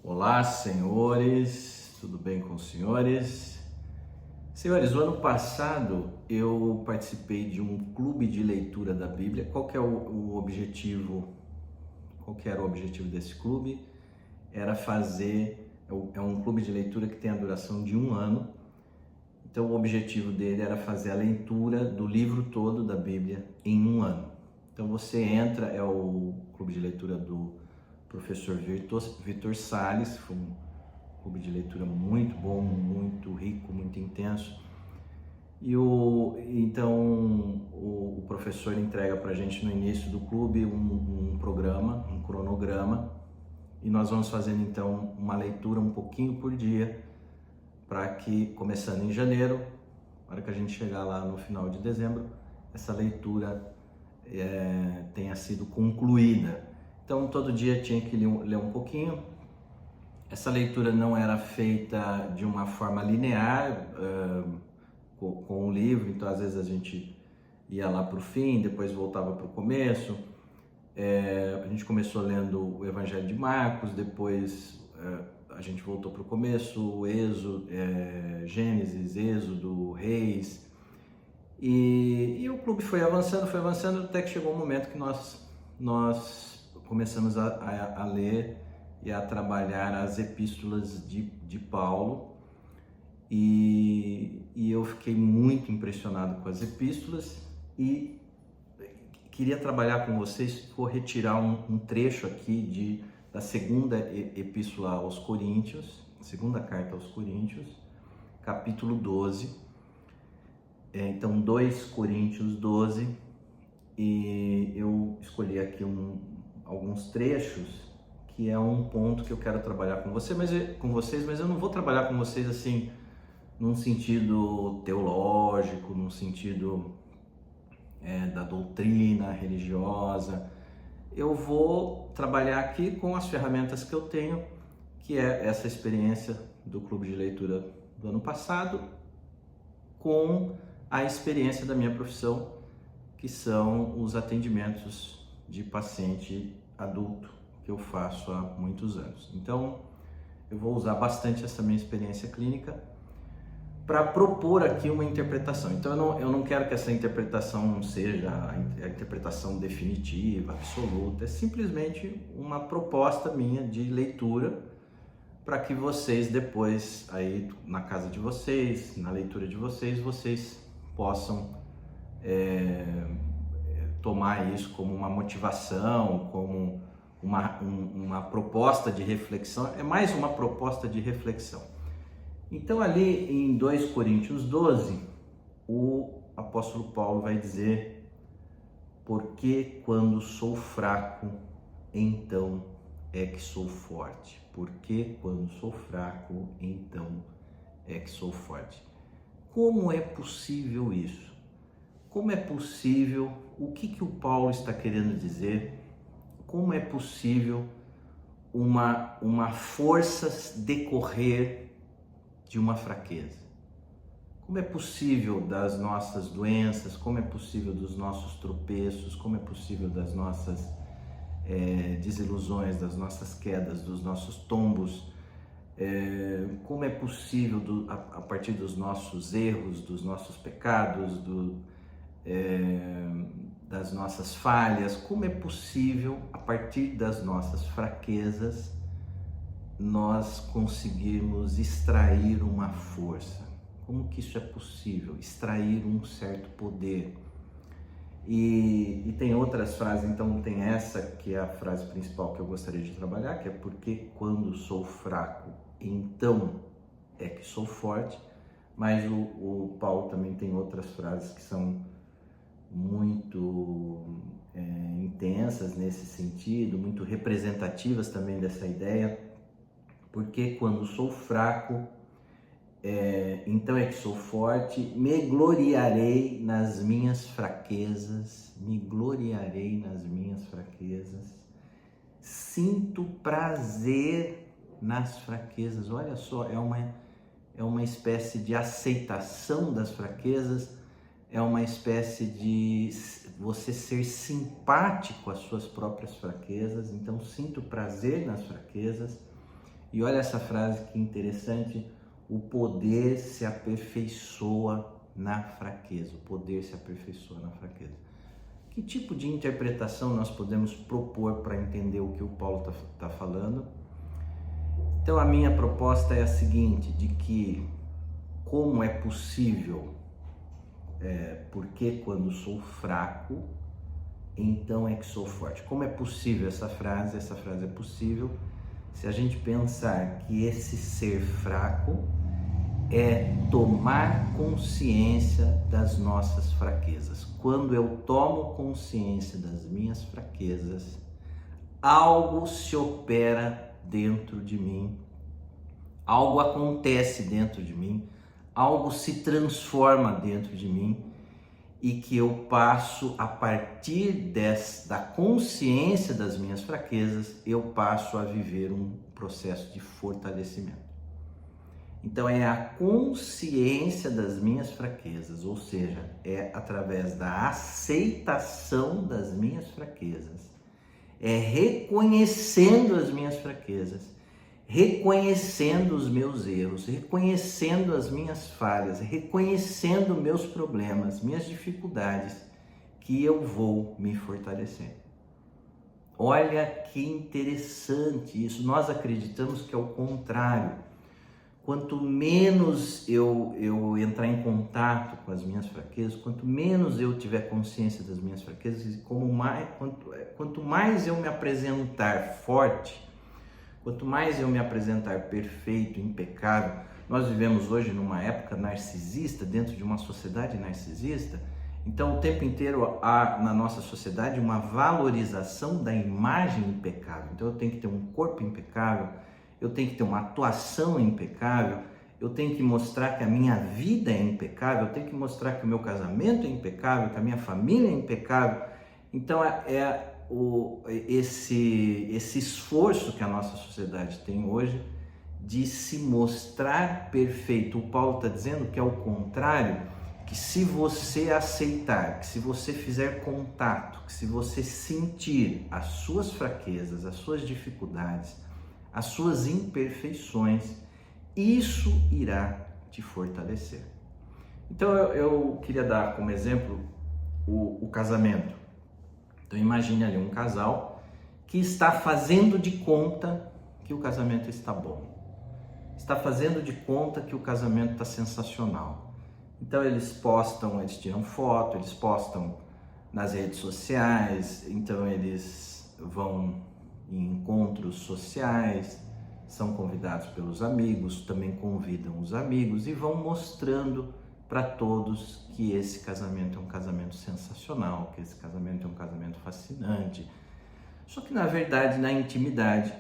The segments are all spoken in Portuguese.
Olá, senhores, tudo bem com os senhores? Senhores, o ano passado eu participei de um clube de leitura da Bíblia. Qual que é o objetivo? Qual que era o objetivo desse clube? Era fazer, é um clube de leitura que tem a duração de um ano. Então o objetivo dele era fazer a leitura do livro todo da Bíblia em um ano. Então você entra, é o clube de leitura do professor Vitor Salles, foi um clube de leitura muito bom, muito rico, muito intenso. Então o professor entrega para a gente no início do clube um programa, um cronograma, e nós vamos fazendo então uma leitura um pouquinho por dia, para que, começando em janeiro, na hora que a gente chegar lá no final de dezembro, essa leitura tenha sido concluída. Então todo dia tinha que ler um pouquinho. Essa leitura não era feita de uma forma linear com o livro, então às vezes a gente ia lá para o fim, depois voltava para o começo. A gente começou lendo o Evangelho de Marcos, depois a gente voltou para o começo, o Êxodo, Gênesis, Êxodo, Reis, e o clube foi avançando, até que chegou um momento que nós começamos a ler e a trabalhar as epístolas de Paulo, e eu fiquei muito impressionado com as epístolas e queria trabalhar com vocês. Vou retirar um trecho aqui da segunda epístola aos Coríntios, segunda carta aos Coríntios, capítulo 12, então 2 Coríntios 12, e eu escolhi aqui alguns trechos que é um ponto que eu quero trabalhar com vocês, mas eu não vou trabalhar com vocês assim num sentido teológico, num sentido da doutrina religiosa. Eu vou trabalhar aqui com as ferramentas que eu tenho, que é essa experiência do clube de leitura do ano passado, com a experiência da minha profissão, que são os atendimentos de paciente adulto, que eu faço há muitos anos. Então, eu vou usar bastante essa minha experiência clínica para propor aqui uma interpretação. Então, eu não quero que essa interpretação seja a interpretação definitiva, absoluta. É simplesmente uma proposta minha de leitura, para que vocês depois, aí na casa de vocês, na leitura de vocês possam tomar isso como uma motivação, como uma proposta de reflexão. É mais uma proposta de reflexão. Então ali em 2 Coríntios 12, o apóstolo Paulo vai dizer: porque quando sou fraco, então é que sou forte. Porque quando sou fraco, então é que sou forte. Como é possível isso? Como é possível? O que o Paulo está querendo dizer? Como é possível uma força decorrer de uma fraqueza? Como é possível das nossas doenças, como é possível dos nossos tropeços, como é possível das nossas desilusões, das nossas quedas, dos nossos tombos, como é possível a partir dos nossos erros, dos nossos pecados, das nossas falhas, como é possível a partir das nossas fraquezas nós conseguirmos extrair uma força? Como que isso é possível? Extrair um certo poder. E tem outras frases, então tem essa que é a frase principal que eu gostaria de trabalhar, que é: porque quando sou fraco, então é que sou forte. Mas o Paulo também tem outras frases que são muito intensas nesse sentido, muito representativas também dessa ideia. Porque quando sou fraco, então é que sou forte, me gloriarei nas minhas fraquezas, sinto prazer nas fraquezas. Olha só, é uma espécie de aceitação das fraquezas, é uma espécie de você ser simpático às suas próprias fraquezas. Então, sinto prazer nas fraquezas, E olha essa frase que interessante: o poder se aperfeiçoa na fraqueza. O poder se aperfeiçoa na fraqueza. Que tipo de interpretação nós podemos propor para entender o que o Paulo está falando? Então a minha proposta é a seguinte, de que como é possível, porque quando sou fraco, então é que sou forte. Como é possível essa frase? Essa frase é possível se a gente pensar que esse ser fraco é tomar consciência das nossas fraquezas. Quando eu tomo consciência das minhas fraquezas, algo se opera dentro de mim, algo acontece dentro de mim, algo se transforma dentro de mim e que eu passo, a partir da consciência das minhas fraquezas, eu passo a viver um processo de fortalecimento. Então é a consciência das minhas fraquezas, ou seja, é através da aceitação das minhas fraquezas, é reconhecendo as minhas fraquezas, reconhecendo os meus erros, reconhecendo as minhas falhas, reconhecendo meus problemas, minhas dificuldades, que eu vou me fortalecer. Olha que interessante isso. Nós acreditamos que é o contrário. Quanto menos eu entrar em contato com as minhas fraquezas, quanto menos eu tiver consciência das minhas fraquezas, quanto mais eu me apresentar forte, quanto mais eu me apresentar perfeito, impecável. Nós vivemos hoje numa época narcisista, dentro de uma sociedade narcisista. Então, o tempo inteiro há na nossa sociedade uma valorização da imagem impecável. Então, eu tenho que ter um corpo impecável, eu tenho que ter uma atuação impecável, eu tenho que mostrar que a minha vida é impecável, eu tenho que mostrar que o meu casamento é impecável, que a minha família é impecável. Então, esse esforço que a nossa sociedade tem hoje de se mostrar perfeito. O Paulo está dizendo que é o contrário, que se você aceitar, que se você fizer contato, que se você sentir as suas fraquezas, as suas dificuldades, as suas imperfeições, isso irá te fortalecer. Então eu queria dar como exemplo o casamento. Então imagine ali um casal que está fazendo de conta que o casamento está bom. Está fazendo de conta que o casamento está sensacional. Então eles tiram foto, eles postam nas redes sociais, então eles vão em encontros sociais, são convidados pelos amigos, também convidam os amigos e vão mostrando para todos que esse casamento é um casamento sensacional, que esse casamento é um casamento fascinante. Só que na verdade, na intimidade,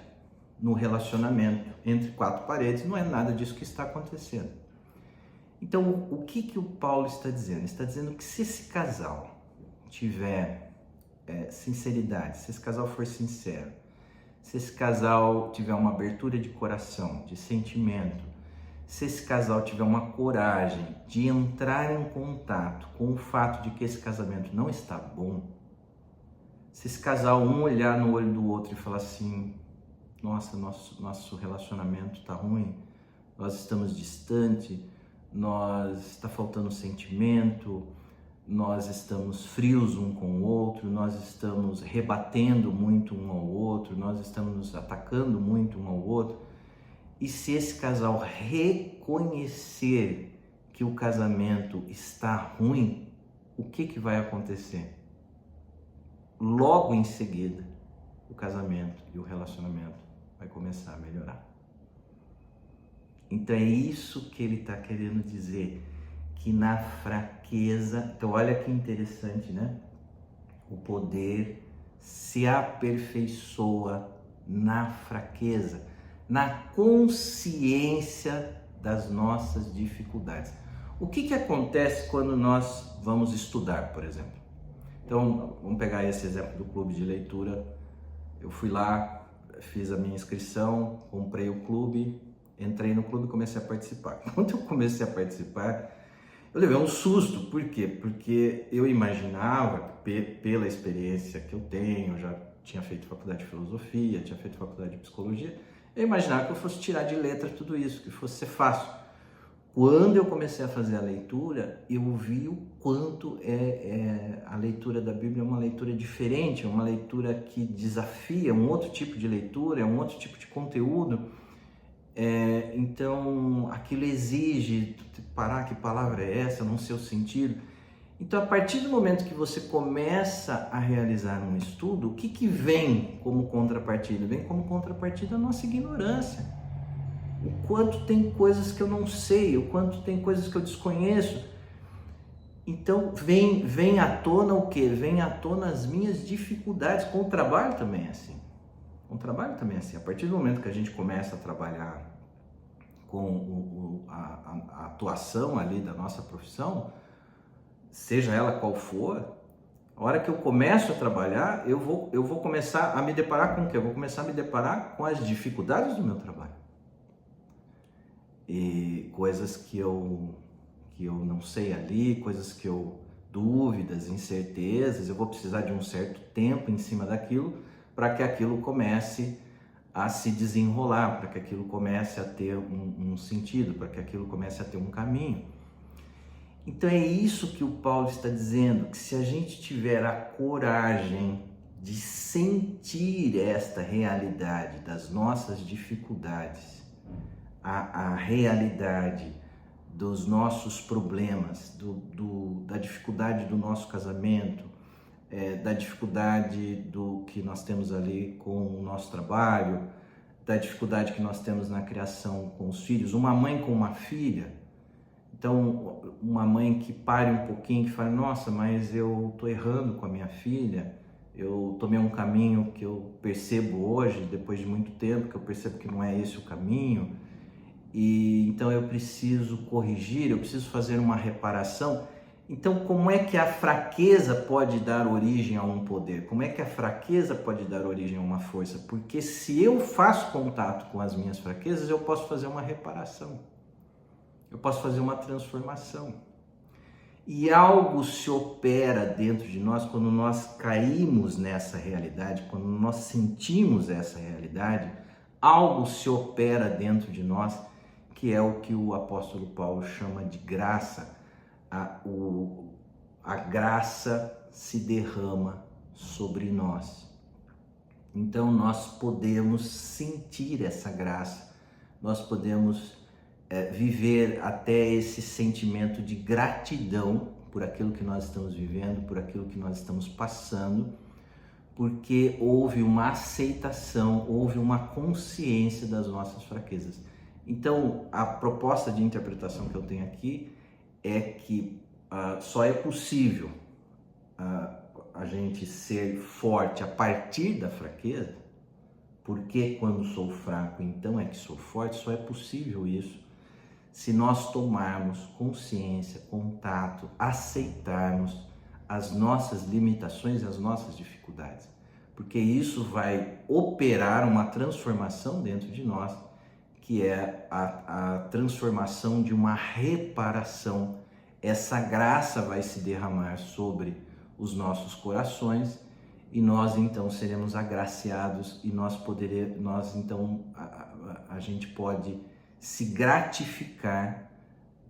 no relacionamento entre quatro paredes, não é nada disso que está acontecendo. Então, o que o Paulo está dizendo? Ele está dizendo que se esse casal tiver sinceridade, se esse casal for sincero, se esse casal tiver uma abertura de coração, de sentimento, se esse casal tiver uma coragem de entrar em contato com o fato de que esse casamento não está bom, se esse casal olhar no olho do outro e falar assim, nossa, nosso relacionamento está ruim, nós estamos distantes, está faltando sentimento, nós estamos frios um com o outro, nós estamos rebatendo muito um ao outro, nós estamos nos atacando muito um ao outro. E se esse casal reconhecer que o casamento está ruim, o que vai acontecer? Logo em seguida, o casamento e o relacionamento vai começar a melhorar. Então é isso que ele está querendo dizer, que na fraqueza, então olha que interessante, né? O poder se aperfeiçoa na fraqueza, na consciência das nossas dificuldades. O que acontece quando nós vamos estudar, por exemplo? Então, vamos pegar esse exemplo do clube de leitura. Eu fui lá, fiz a minha inscrição, comprei o clube, entrei no clube e comecei a participar. Quando eu comecei a participar, eu levei um susto. Por quê? Porque eu imaginava, pela experiência que eu tenho, já tinha feito faculdade de filosofia, tinha feito faculdade de psicologia, Eu imaginava que eu fosse tirar de letra tudo isso, que fosse ser fácil. Quando eu comecei a fazer a leitura, eu vi o quanto a leitura da Bíblia é uma leitura diferente, é uma leitura que desafia, um outro tipo de leitura, é um outro tipo de conteúdo. Então, aquilo exige parar, que palavra é essa, não sei o sentido. Então, a partir do momento que você começa a realizar um estudo, o que vem como contrapartida? Vem como contrapartida a nossa ignorância. O quanto tem coisas que eu não sei, o quanto tem coisas que eu desconheço. Então vem à tona o quê? Vem à tona as minhas dificuldades. Com o trabalho também é assim. Com o trabalho também é assim. A partir do momento que a gente começa a trabalhar com a atuação ali da nossa profissão, seja ela qual for, a hora que eu começo a trabalhar, eu vou começar a me deparar com o quê? Eu vou começar a me deparar com as dificuldades do meu trabalho. E coisas que eu não sei ali, coisas que dúvidas, incertezas, eu vou precisar de um certo tempo em cima daquilo para que aquilo comece a se desenrolar, para que aquilo comece a ter um sentido, para que aquilo comece a ter um caminho. Então é isso que o Paulo está dizendo, que se a gente tiver a coragem de sentir esta realidade das nossas dificuldades, a realidade dos nossos problemas, da dificuldade do nosso casamento, da dificuldade do que nós temos ali com o nosso trabalho, da dificuldade que nós temos na criação com os filhos, uma mãe com uma filha. Então, uma mãe que pare um pouquinho, que fale, nossa, mas eu estou errando com a minha filha, eu tomei um caminho que eu percebo hoje, depois de muito tempo, que eu percebo que não é esse o caminho, e então eu preciso corrigir, eu preciso fazer uma reparação. Então, como é que a fraqueza pode dar origem a um poder? Como é que a fraqueza pode dar origem a uma força? Porque se eu faço contato com as minhas fraquezas, eu posso fazer uma reparação, eu posso fazer uma transformação. E algo se opera dentro de nós quando nós caímos nessa realidade, quando nós sentimos essa realidade, algo se opera dentro de nós, que é o que o apóstolo Paulo chama de graça. A graça se derrama sobre nós. Então nós podemos sentir essa graça, nós podemos viver até esse sentimento de gratidão por aquilo que nós estamos vivendo, por aquilo que nós estamos passando, porque houve uma aceitação, houve uma consciência das nossas fraquezas. Então, a proposta de interpretação que eu tenho aqui é que só é possível a gente ser forte a partir da fraqueza, porque quando sou fraco, então é que sou forte. Só é possível isso se nós tomarmos consciência, contato, aceitarmos as nossas limitações e as nossas dificuldades, porque isso vai operar uma transformação dentro de nós, que é a transformação de uma reparação. Essa graça vai se derramar sobre os nossos corações e nós então seremos agraciados e a gente pode se gratificar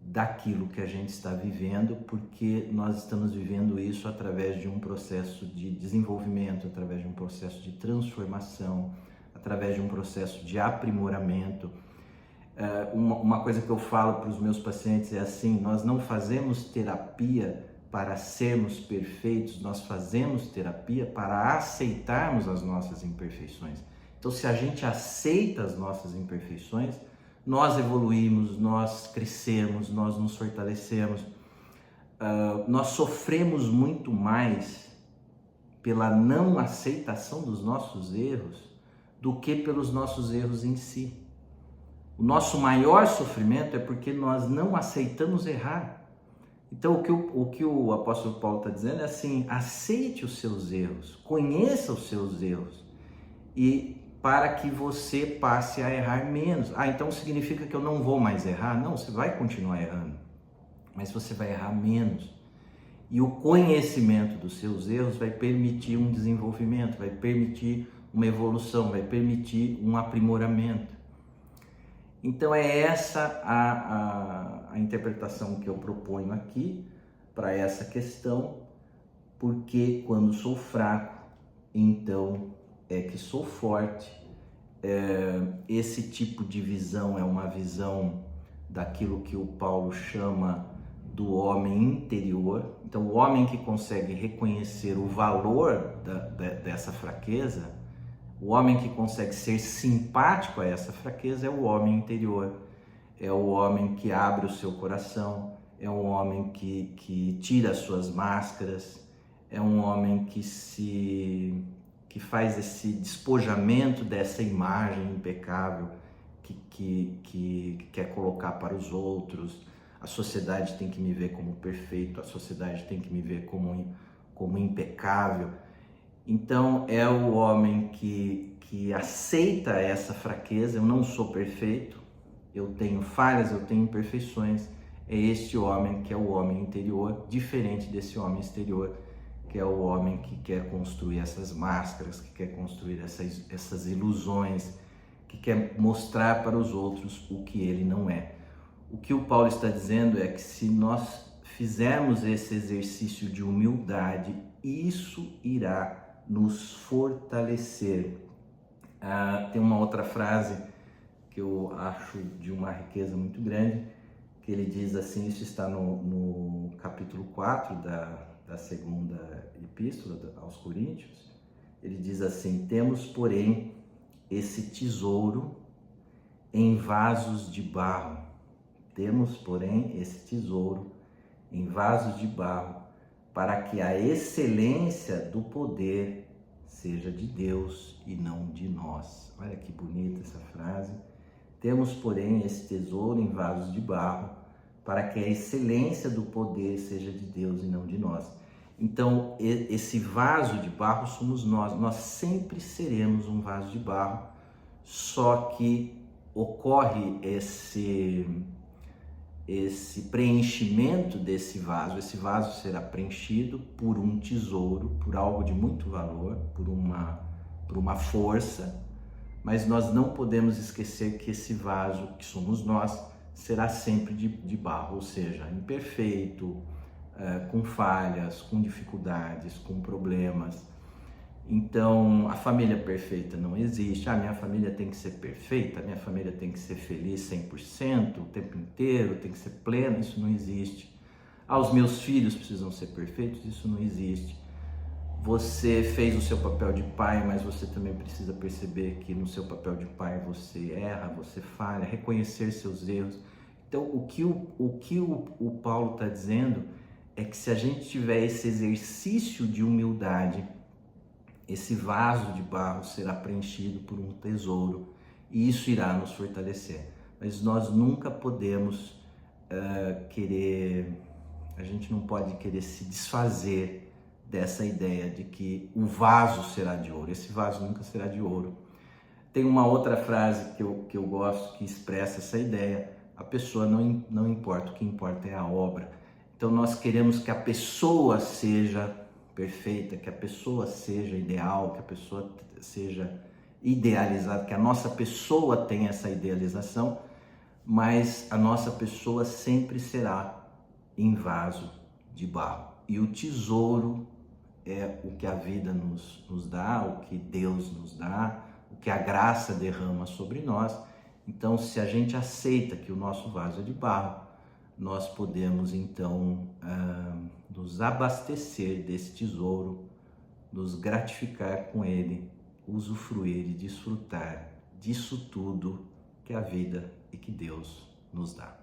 daquilo que a gente está vivendo, porque nós estamos vivendo isso através de um processo de desenvolvimento, através de um processo de transformação, através de um processo de aprimoramento. Uma coisa que eu falo para os meus pacientes é assim: nós não fazemos terapia para sermos perfeitos, nós fazemos terapia para aceitarmos as nossas imperfeições. Então, se a gente aceita as nossas imperfeições, nós evoluímos, nós crescemos, nós nos fortalecemos, nós sofremos muito mais pela não aceitação dos nossos erros do que pelos nossos erros em si. O nosso maior sofrimento é porque nós não aceitamos errar. Então, o que o apóstolo Paulo está dizendo é assim: aceite os seus erros, conheça os seus erros, e para que você passe a errar menos. Então significa que eu não vou mais errar? Não, você vai continuar errando, mas você vai errar menos. E o conhecimento dos seus erros vai permitir um desenvolvimento, vai permitir uma evolução, vai permitir um aprimoramento. Então é essa a interpretação que eu proponho aqui para essa questão, porque quando sou fraco, então é que sou forte. Esse tipo de visão é uma visão daquilo que o Paulo chama do homem interior. Então o homem que consegue reconhecer o valor dessa fraqueza, o homem que consegue ser simpático a essa fraqueza é o homem interior, é o homem que abre o seu coração, é um homem que tira as suas máscaras, é um homem que faz esse despojamento dessa imagem impecável que quer colocar para os outros. A sociedade tem que me ver como perfeito, a sociedade tem que me ver como impecável. Então é o homem que aceita essa fraqueza. Eu não sou perfeito, eu tenho falhas, eu tenho imperfeições. É este homem que é o homem interior, diferente desse homem exterior, que é o homem que quer construir essas máscaras, que quer construir essas ilusões, que quer mostrar para os outros o que ele não é. O que o Paulo está dizendo é que se nós fizermos esse exercício de humildade, isso irá nos fortalecer. Tem uma outra frase que eu acho de uma riqueza muito grande, que ele diz assim, isso está no capítulo 4 da segunda epístola aos Coríntios. Ele diz assim: temos, porém, esse tesouro em vasos de barro. Temos, porém, esse tesouro em vasos de barro, para que a excelência do poder seja de Deus e não de nós. Olha que bonita essa frase. Temos, porém, esse tesouro em vasos de barro, para que a excelência do poder seja de Deus e não de nós. Então, esse vaso de barro somos nós. Nós sempre seremos um vaso de barro, só que ocorre esse preenchimento desse vaso. Esse vaso será preenchido por um tesouro, por algo de muito valor, por uma força, mas nós não podemos esquecer que esse vaso, que somos nós, será sempre de barro, ou seja, imperfeito, com falhas, com dificuldades, com problemas. Então, a família perfeita não existe. Minha família tem que ser perfeita, minha família tem que ser feliz 100%, o tempo inteiro, tem que ser plena, isso não existe. Os meus filhos precisam ser perfeitos, isso não existe. Você fez o seu papel de pai, mas você também precisa perceber que no seu papel de pai você erra, você falha, reconhecer seus erros. Então, o que o Paulo está dizendo é que se a gente tiver esse exercício de humildade, esse vaso de barro será preenchido por um tesouro e isso irá nos fortalecer. Mas nós nunca podemos a gente não pode querer se desfazer dessa ideia de que o vaso será de ouro. Esse vaso nunca será de ouro. Tem uma outra frase que eu gosto que expressa essa ideia: a pessoa não importa, o que importa é a obra. Então nós queremos que a pessoa seja perfeita, que a pessoa seja ideal, que a pessoa seja idealizada, que a nossa pessoa tenha essa idealização, mas a nossa pessoa sempre será em vaso de barro. E o tesouro é o que a vida nos dá, o que Deus nos dá, o que a graça derrama sobre nós. Então, se a gente aceita que o nosso vaso é de barro, nós podemos então nos abastecer desse tesouro, nos gratificar com ele, usufruir e desfrutar disso tudo que a vida e que Deus nos dá.